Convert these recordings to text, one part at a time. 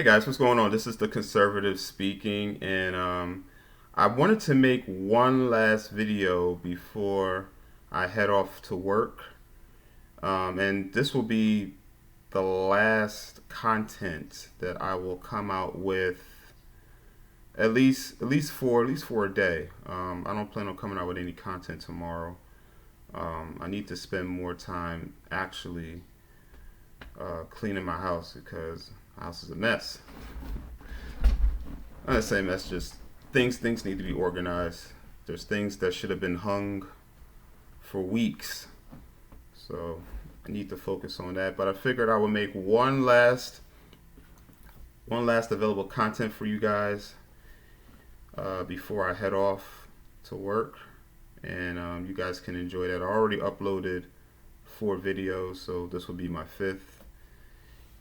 guys, what's going on? This is the conservative speaking, and I wanted to make one last video before I head off to work, and this will be the last content that I will come out with at least for a day. I don't plan on coming out with any content tomorrow. I need to spend more time actually cleaning my house because my house is a mess. I'm not saying mess, just things need to be organized. There's things that should have been hung for weeks, so I need to focus on that. But I figured I would make one last available content for you guys before I head off to work, and you guys can enjoy that. I already uploaded 4 videos, so this will be my 5th.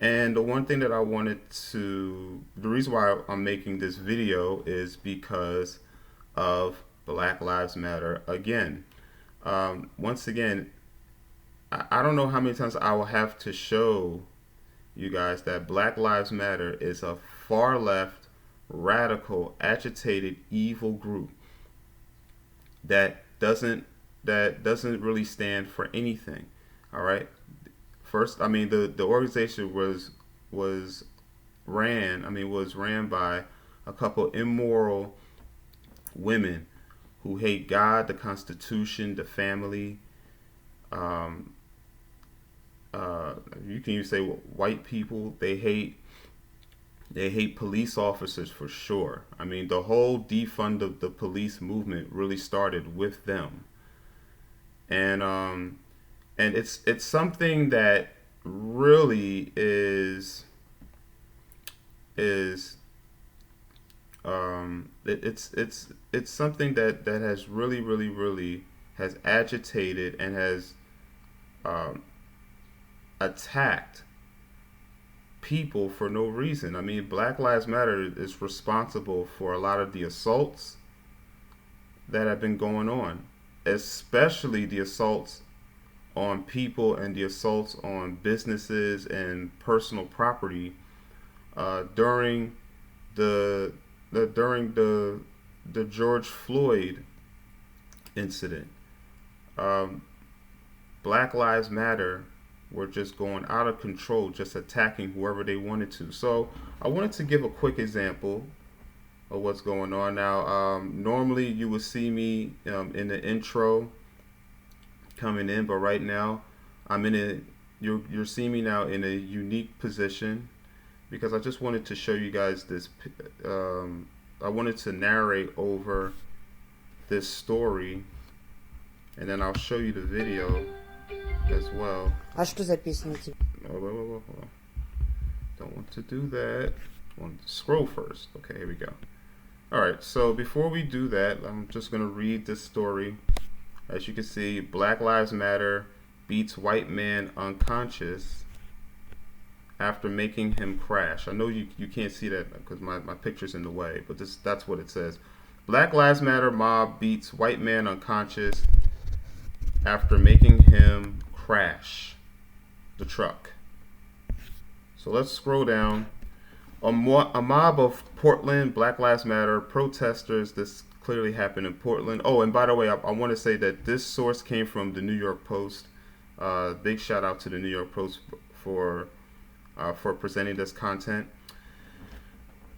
And the one thing that the reason why I'm making this video is because of Black Lives Matter again. Once again, I don't know how many times I will have to show you guys that Black Lives Matter is a far left, radical, agitated, evil group that doesn't really stand for anything. All right. First, I mean, the organization was ran by a couple immoral women who hate God, the Constitution, the family. You can even say white people. They hate police officers for sure. I mean, the whole defund of the police movement really started with them, and it's something that really it's something that has really has agitated and has attacked people for no reason. I mean, Black Lives Matter is responsible for a lot of the assaults that have been going on, especially the assaults on people and the assaults on businesses and personal property during the George Floyd incident. Black Lives Matter were just going out of control, just attacking whoever they wanted to. So I wanted to give a quick example of what's going on now. Normally you would see me in the intro coming in, but right now I'm in you're seeing me now in a unique position because I just wanted to show you guys this. I wanted to narrate over this story, and then I'll show you the video as well. А что за песня? Oh, wait. Don't want to do that. I want to scroll first. Okay, here we go. All right, so before we do that, I'm just going to read this story. As you can see, Black Lives Matter beats white man unconscious after making him crash. I know you can't see that because my picture's in the way, but that's what it says. Black Lives Matter mob beats white man unconscious after making him crash the truck. So let's scroll down. A mob of Portland Black Lives Matter protesters. This clearly happened in Portland. Oh, and by the way, I want to say that this source came from the New York Post. Big shout out to the New York Post for presenting this content.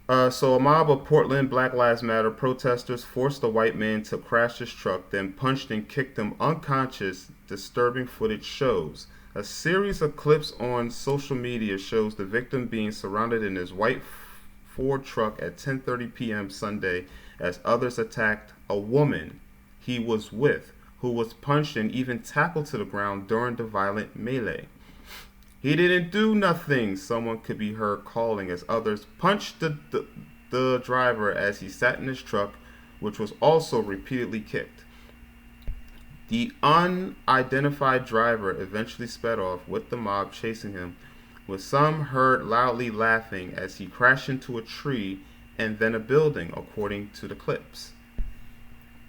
So a mob of Portland Black Lives Matter protesters forced a white man to crash his truck, then punched and kicked him unconscious. Disturbing footage shows. A series of clips on social media shows the victim being surrounded in his white Ford truck at 10:30 p.m. Sunday as others attacked a woman he was with, who was punched and even tackled to the ground during the violent melee. He didn't do nothing, someone could be heard calling as others punched the driver as he sat in his truck, which was also repeatedly kicked. The unidentified driver eventually sped off with the mob chasing him, with some heard loudly laughing as he crashed into a tree and then a building, according to the clips.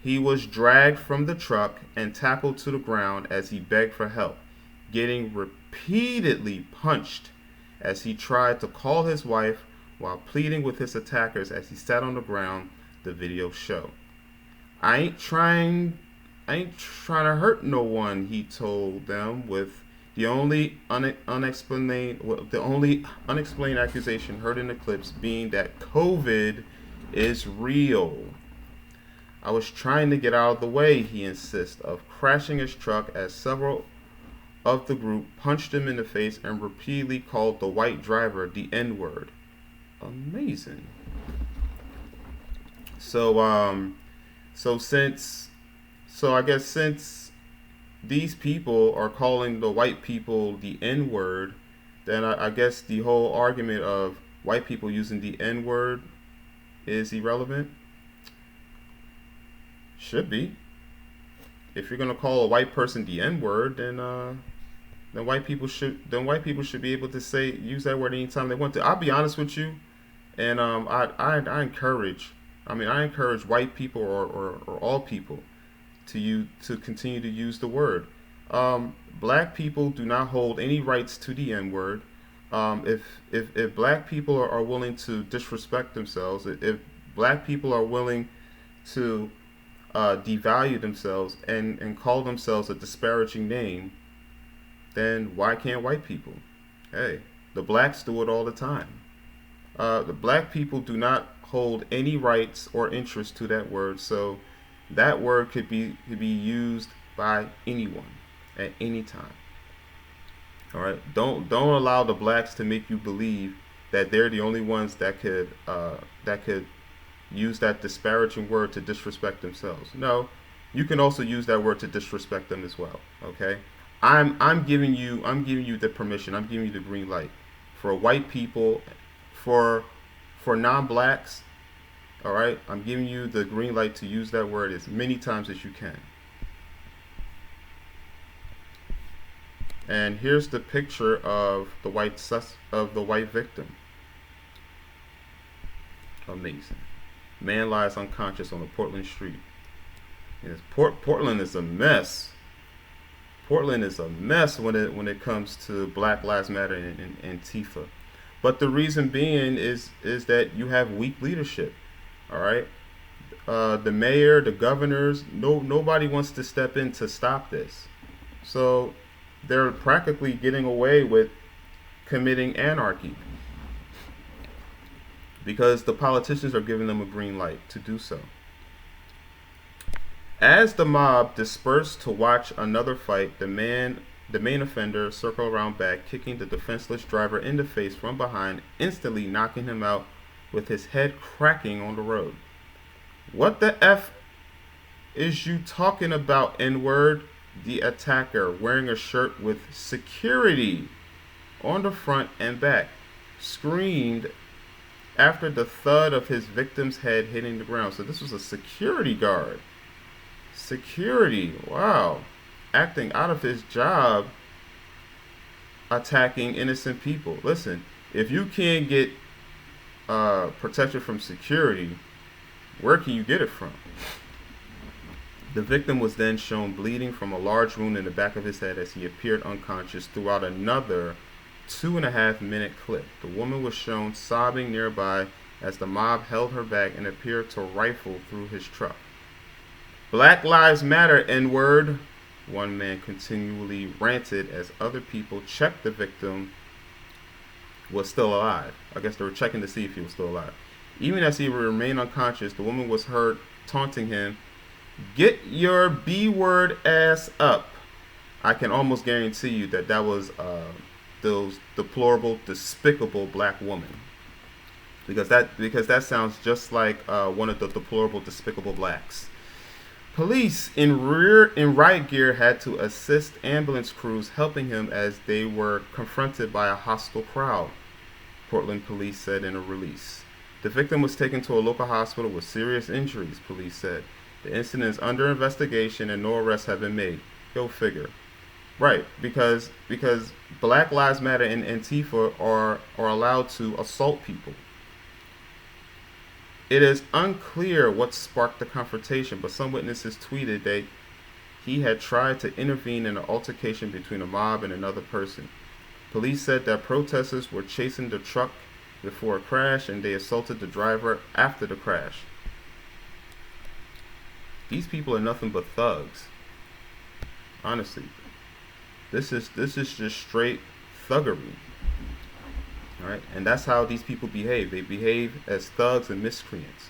He was dragged from the truck and tackled to the ground as he begged for help, getting repeatedly punched as he tried to call his wife, while pleading with his attackers as he sat on the ground, the video show. I ain't trying to hurt no one, he told them, with the only unexplained accusation heard in the clips being that COVID is real. I was trying to get out of the way, he insists, of crashing his truck as several of the group punched him in the face and repeatedly called the white driver the N-word. Amazing. So I guess since these people are calling the white people the N-word, then I guess the whole argument of white people using the N-word is irrelevant. Should be. If you're gonna call a white person the N-word, then white people should be able to use that word anytime they want to. I'll be honest with you, and I encourage white people or all people to continue to use the word. Black people do not hold any rights to the N-word. If black people are willing to disrespect themselves, if black people are willing to devalue themselves and call themselves a disparaging name, then why can't white people? Hey, the blacks do it all the time. The black people do not hold any rights or interest to that word, so that word could be used by anyone at any time. All right, don't allow the blacks to make you believe that they're the only ones that could use that disparaging word to disrespect themselves. No, you can also use that word to disrespect them as well. Okay, I'm giving you the permission. I'm giving you the green light for white people, for non-blacks. All right, I'm giving you the green light to use that word as many times as you can. And here's the picture of the white victim. Amazing. Man lies unconscious on a Portland street. Yes, Portland is a mess. Portland is a mess when it comes to Black Lives Matter and Antifa. But the reason being is that you have weak leadership. All right, the mayor, the governors, nobody wants to step in to stop this. So they're practically getting away with committing anarchy because the politicians are giving them a green light to do so. As the mob dispersed to watch another fight, the main offender circled around back, kicking the defenseless driver in the face from behind, instantly knocking him out with his head cracking on the road. What the F is you talking about, N-word? The attacker, wearing a shirt with security on the front and back, screamed after the thud of his victim's head hitting the ground. So this was a security guard. Security, wow. Acting out of his job, attacking innocent people. Listen, if you can't get protection from security, where can you get it from? The victim was then shown bleeding from a large wound in the back of his head as he appeared unconscious throughout another 2.5-minute clip. The woman was shown sobbing nearby as the mob held her back and appeared to rifle through his truck. Black Lives Matter, N-word, one man continually ranted as other people checked the victim was still alive. I guess they were checking to see if he was still alive. Even as he remained unconscious, the woman was heard taunting him, "Get your B-word ass up." I can almost guarantee you that was those deplorable, despicable black woman, because that sounds just like one of the deplorable, despicable blacks. Police in riot gear had to assist ambulance crews helping him as they were confronted by a hostile crowd, Portland police said in a release. The victim was taken to a local hospital with serious injuries, police said. The incident is under investigation and no arrests have been made. Go figure. Right, because Black Lives Matter and Antifa are allowed to assault people. It is unclear what sparked the confrontation, but some witnesses tweeted that he had tried to intervene in an altercation between a mob and another person. Police said that protesters were chasing the truck before a crash, and they assaulted the driver after the crash. These people are nothing but thugs. Honestly, this is just straight thuggery. All right, and that's how these people behave. They behave as thugs and miscreants.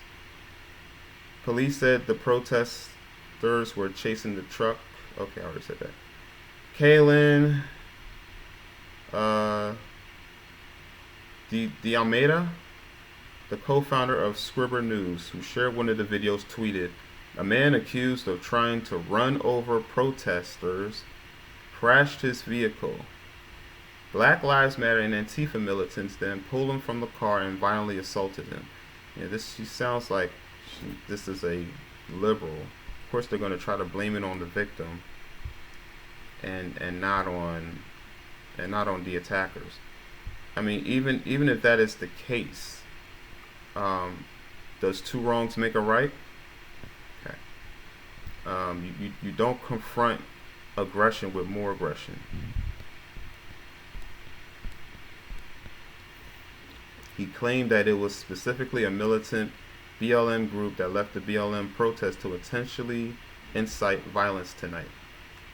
Police said the protesters were chasing the truck. Okay, I already said that. Kaylin, De Almeida, the co-founder of Scribber News, who shared one of the videos, tweeted, "A man accused of trying to run over protesters crashed his vehicle. Black Lives Matter and Antifa militants then pulled him from the car and violently assaulted him." Yeah, she sounds like this is a liberal. Of course, they're going to try to blame it on the victim and not on the attackers. I mean, even if that is the case, does two wrongs make a right? Okay. You don't confront aggression with more aggression. He claimed that it was specifically a militant BLM group that left the BLM protest to intentionally incite violence tonight.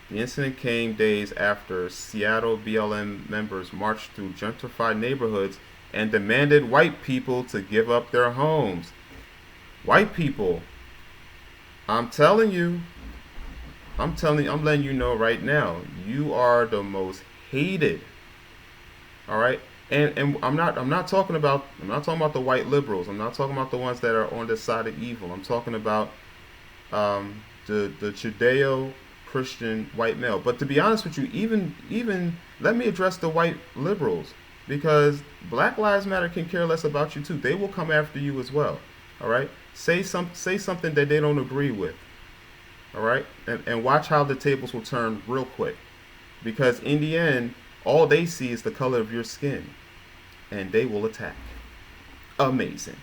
The incident came days after Seattle BLM members marched through gentrified neighborhoods and demanded white people to give up their homes. White people, I'm telling you, I'm letting you know right now, you are the most hated. All right? And I'm not talking about the white liberals. I'm not talking about the ones that are on the side of evil. I'm talking about the Judeo-Christian white male. But to be honest with you, even let me address the white liberals, because Black Lives Matter can care less about you too. They will come after you as well. All right? Say something that they don't agree with. All right? And watch how the tables will turn real quick. Because in the end, all they see is the color of your skin, and they will attack. Amazing.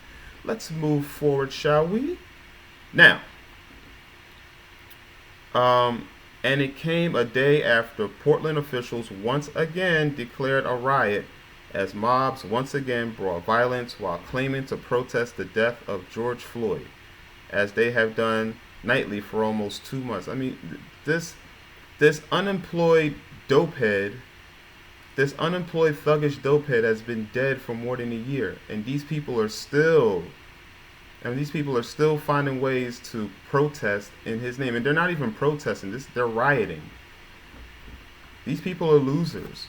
Let's move forward, shall we? Now, and it came a day after Portland officials once again declared a riot as mobs once again brought violence while claiming to protest the death of George Floyd, as they have done nightly for almost 2 months. I mean, this unemployed dopehead, this unemployed thuggish dopehead has been dead for more than a year, and these people are still finding ways to protest in his name. And they're not even protesting, they're rioting. These people are losers.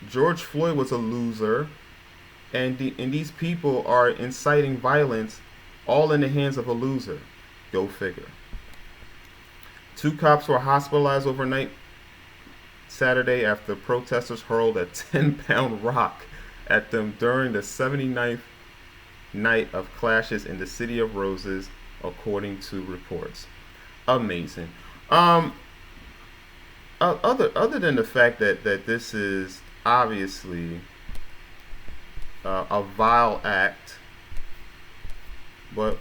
George Floyd was a loser, and these people are inciting violence, all in the hands of a loser. Go figure. 2 cops were hospitalized overnight Saturday after protesters hurled a 10-pound rock at them during the 79th night of clashes in the City of Roses, according to reports. Amazing. Other than the fact that this is obviously a vile act, but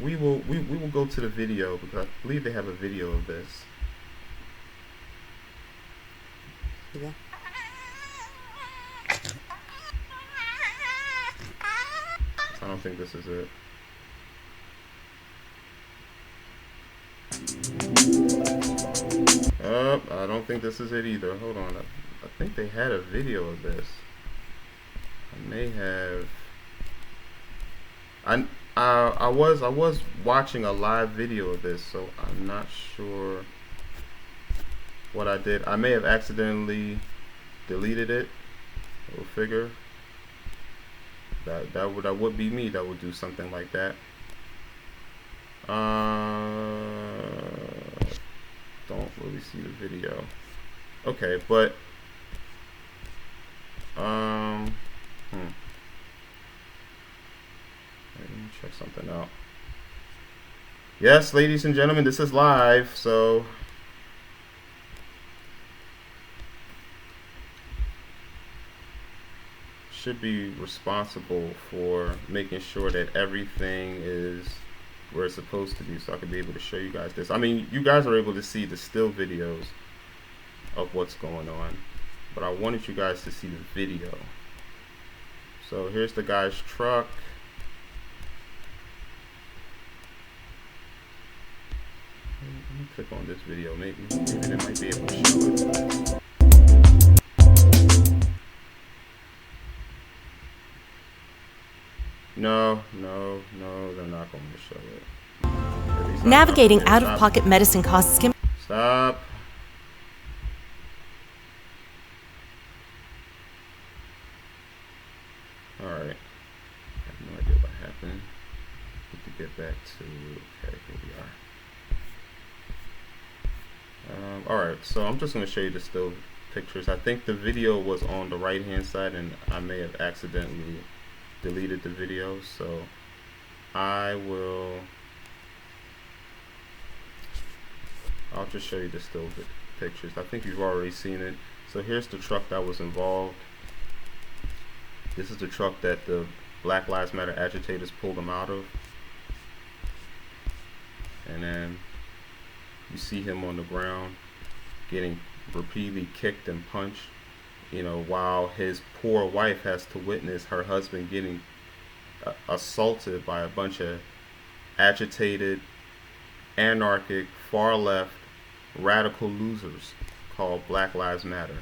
we will go to the video, because I believe they have a video of this. Yeah. I don't think this is it. I don't think this is it either. Hold on. I think they had a video of this. I may have. I was watching a live video of this, so I'm not sure what I did. I may have accidentally deleted it. Go figure. That would be me that would do something like that. Don't really see the video. Okay, but let me check something out. Yes, ladies and gentlemen, this is live, so should be responsible for making sure that everything is where it's supposed to be, so I can be able to show you guys this. I mean, you guys are able to see the still videos of what's going on, but I wanted you guys to see the video. So here's the guy's truck. Let me click on this video. Maybe they might be able to show it. No, they're not going to show it. Navigating out-of-pocket medicine costs can... Stop. Alright. I have no idea what happened. Need to get back to... Okay, here we are. Alright, so I'm just going to show you the still pictures. I think the video was on the right hand side and I may have accidentally deleted the video, so I'll just show you the still pictures. I think you've already seen it. So here's the truck that was involved. This is the truck that the Black Lives Matter agitators pulled them out of. And then you see him on the ground getting repeatedly kicked and punched, you know, while his poor wife has to witness her husband getting assaulted by a bunch of agitated, anarchic, far left, radical losers called Black Lives Matter.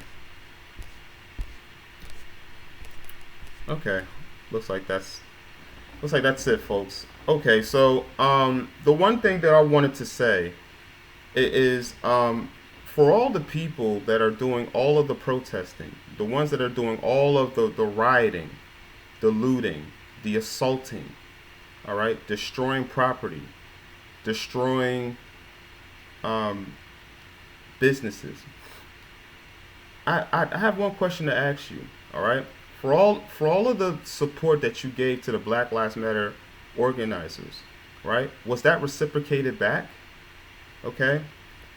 Okay, looks like that's it, folks. Okay, so the one thing that I wanted to say is for all the people that are doing all of the protesting, the ones that are doing all of the rioting, the looting, the assaulting, all right, destroying property, destroying businesses. I have one question to ask you, all right? For all of the support that you gave to the Black Lives Matter organizers, right? Was that reciprocated back? Okay.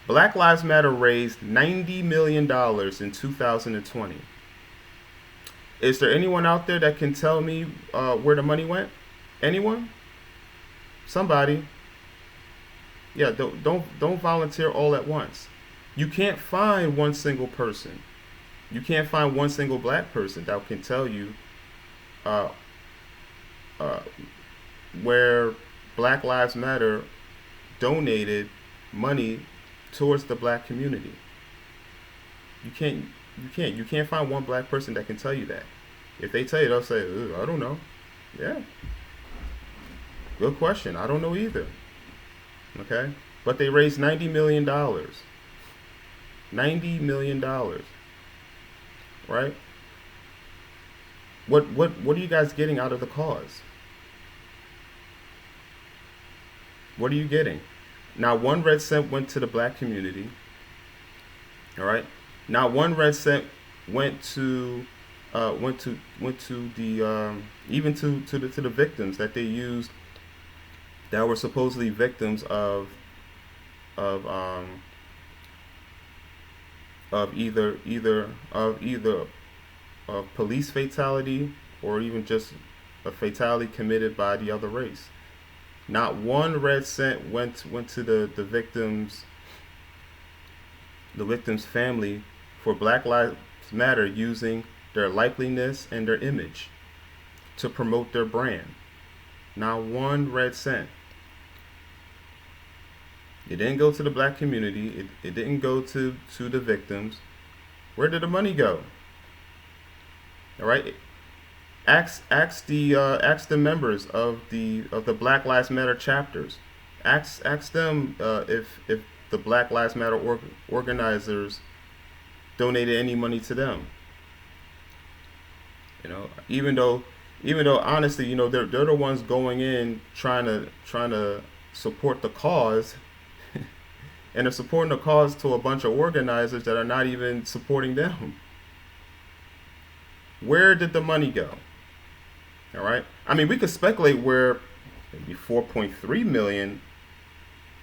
Black Lives Matter raised $90 million in 2020. Is there anyone out there that can tell me where the money went? Anyone? Somebody? Yeah, don't volunteer all at once. You can't find one single person. You can't find one single black person that can tell you where Black Lives Matter donated money towards the black community. You can't find one black person that can tell you that. If they tell you, they'll say, I don't know. Yeah. Good question. I don't know either. Okay? But they raised $90 million. $90 million. Right? What are you guys getting out of the cause? What are you getting? Now, 1 red cent went to the black community. All right. Now, 1 red cent went to the even to the victims that they used, that were supposedly victims of either a police fatality or even just a fatality committed by the other race. Not 1 red cent went to the victims' family for Black Lives Matter using their likeliness and their image to promote their brand. Not 1 red cent. It didn't go to the black community. It didn't go to the victims. Where did the money go? All right. Ask the members of the Black Lives Matter chapters. Ask them if the Black Lives Matter organizers donated any money to them. You know, even though honestly, you know, they're the ones going in trying to support the cause, and they're supporting the cause to a bunch of organizers that are not even supporting them. Where did the money go? All right. I mean, we could speculate where maybe 4.3 million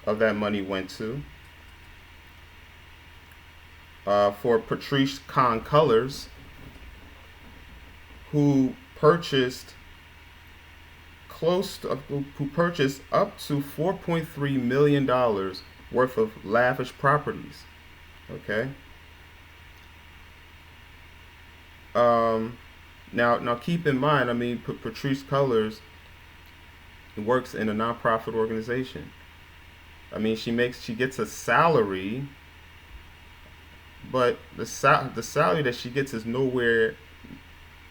of that money went to. For Patrice Khan Colors, who purchased up to $4.3 million worth of lavish properties. Okay. Now keep in mind, I mean, Patrice Cullors works in a nonprofit organization. I mean, she gets a salary, but the salary that she gets is nowhere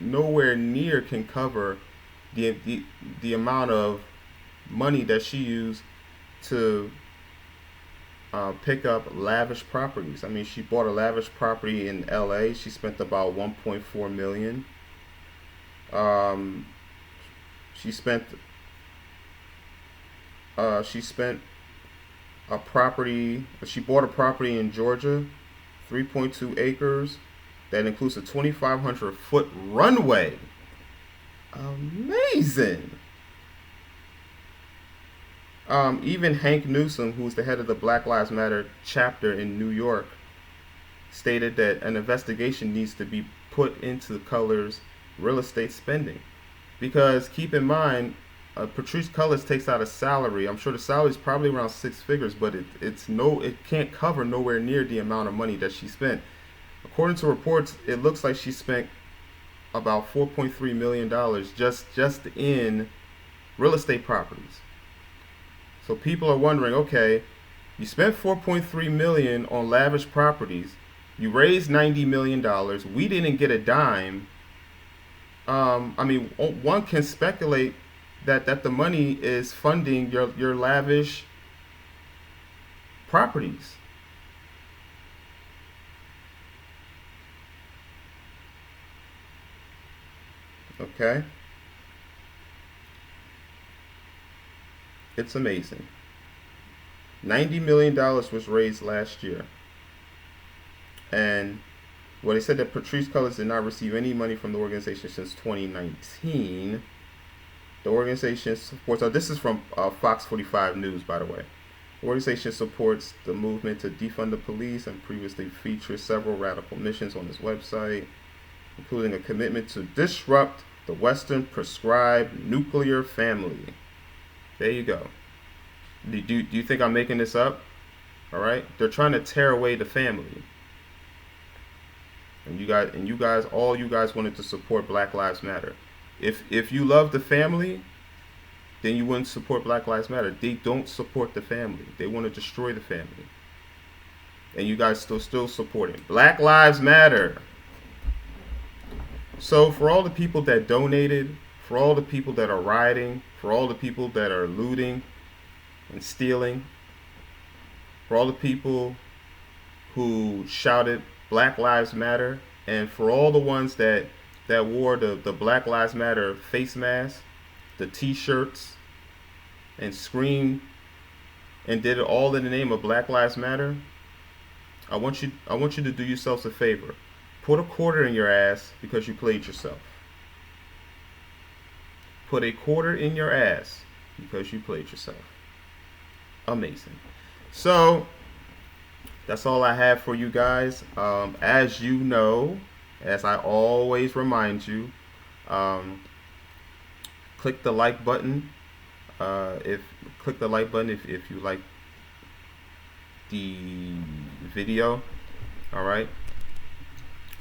near can cover the amount of money that she used to pick up lavish properties. I mean, she bought a lavish property in LA. She spent about 1.4 million. She spent a property. She bought a property in Georgia, 3.2 acres. That includes a 2,500-foot runway. Amazing. Even Hank Newsom, who's the head of the Black Lives Matter chapter in New York, stated that an investigation needs to be put into Cullors' real estate spending. Because keep in mind, Patrice Cullors takes out a salary. I'm sure the salary is probably around 6 figures, but it can't cover nowhere near the amount of money that she spent. According to reports, it looks like she spent about $4.3 million just in real estate properties. So people are wondering, okay, you spent $4.3 million on lavish properties. You raised $90 million. We didn't get a dime. I mean, one can speculate that the money is funding your lavish properties. Okay? It's amazing. $90 million was raised last year. And they said that Patrice Cullors did not receive any money from the organization since 2019. The organization supports, this is from Fox 45 News, by the way. The organization supports the movement to defund the police and previously featured several radical missions on its website, including a commitment to disrupt the Western prescribed nuclear family. There you go. Do you think I'm making this up? All right, they're trying to tear away the family. And you guys, all you guys wanted to support Black Lives Matter. If you love the family, then you wouldn't support Black Lives Matter. They don't support the family. They want to destroy the family. And you guys still supporting Black Lives Matter. So for all the people that donated, for all the people that are rioting, for all the people that are looting and stealing, for all the people who shouted Black Lives Matter, and for all the ones that wore the Black Lives Matter face mask, the t-shirts, and screamed and did it all in the name of Black Lives Matter, I want you to do yourselves a favor. Put a quarter in your ass because you played yourself. Put a quarter in your ass because you played yourself. Amazing. So that's all I have for you guys. As you know, as I always remind you, click the like button. Click the like button if you like the video. All right.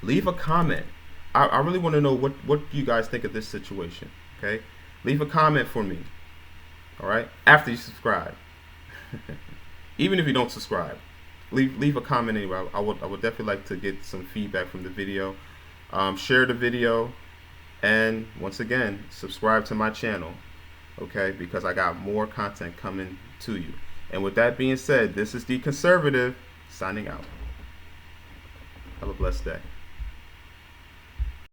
Leave a comment. I really want to know what you guys think of this situation. Okay. Leave a comment for me. All right. After you subscribe. Even if you don't subscribe, leave a comment anyway. I would definitely like to get some feedback from the video. Share the video, and once again, subscribe to my channel. Okay, because I got more content coming to you. And with that being said, this is the Conservative signing out. Have a blessed day.